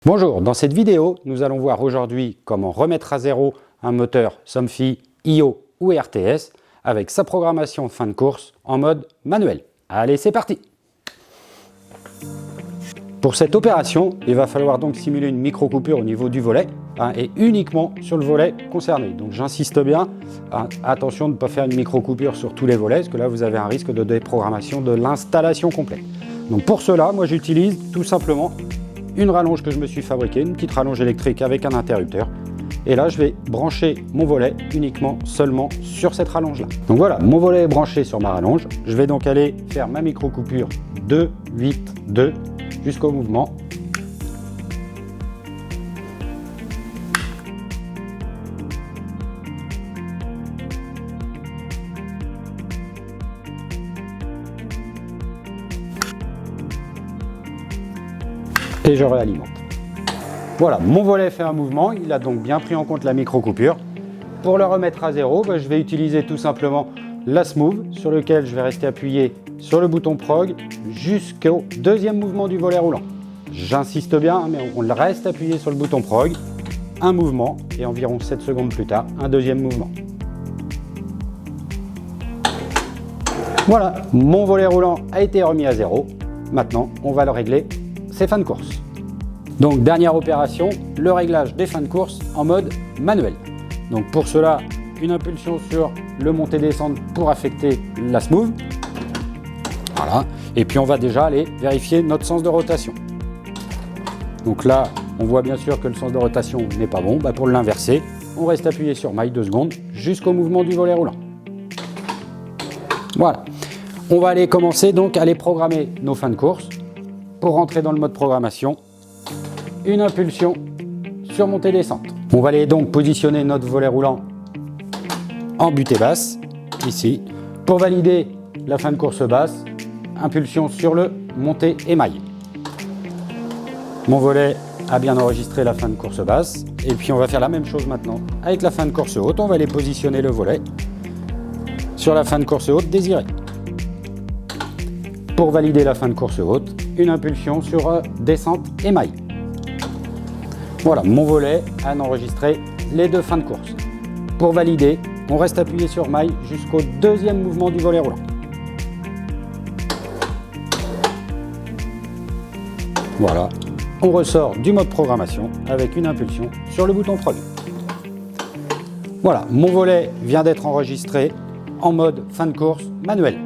Bonjour, dans cette vidéo, nous allons voir aujourd'hui comment remettre à zéro un moteur Somfy, IO ou RTS avec sa programmation fin de course en mode manuel. Allez, c'est parti! Pour cette opération, il va falloir donc simuler une micro-coupure au niveau du volet et uniquement sur le volet concerné. Donc j'insiste bien, attention de ne pas faire une micro-coupure sur tous les volets, parce que là vous avez un risque de déprogrammation de l'installation complète. Donc pour cela, moi j'utilise tout simplement une rallonge que je me suis fabriquée, une petite rallonge électrique avec un interrupteur. Et là, je vais brancher mon volet uniquement seulement sur cette rallonge-là. Donc voilà, mon volet est branché sur ma rallonge. Je vais donc aller faire ma micro-coupure 2, 8, 2 jusqu'au mouvement. Et je réalimente. Voilà, mon volet fait un mouvement, il a donc bien pris en compte la micro-coupure. Pour le remettre à zéro, je vais utiliser tout simplement la Smooth sur lequel je vais rester appuyé sur le bouton prog jusqu'au deuxième mouvement du volet roulant. J'insiste bien, mais on reste appuyé sur le bouton prog, un mouvement et environ 7 secondes plus tard, un deuxième mouvement. Voilà, mon volet roulant a été remis à zéro. Maintenant, on va le régler, c'est fin de course. Donc dernière opération, le réglage des fins de course en mode manuel. Donc pour cela, une impulsion sur le montée-descente pour affecter la Smooth. Voilà. Et puis on va déjà aller vérifier notre sens de rotation. Donc là, on voit bien sûr que le sens de rotation n'est pas bon. Pour l'inverser, on reste appuyé sur maille 2 secondes jusqu'au mouvement du volet roulant. Voilà. On va aller commencer donc à aller programmer nos fins de course. Pour rentrer dans le mode programmation, une impulsion sur montée-descente. On va aller donc positionner notre volet roulant en butée basse, ici. Pour valider la fin de course basse, impulsion sur le montée émail. Mon volet a bien enregistré la fin de course basse. Et puis on va faire la même chose maintenant avec la fin de course haute. On va aller positionner le volet sur la fin de course haute désirée. Pour valider la fin de course haute, une impulsion sur descente émail. Voilà, mon volet a enregistré les deux fins de course. Pour valider, on reste appuyé sur maille jusqu'au deuxième mouvement du volet roulant. Voilà, on ressort du mode programmation avec une impulsion sur le bouton prog. Voilà, mon volet vient d'être enregistré en mode fin de course manuel.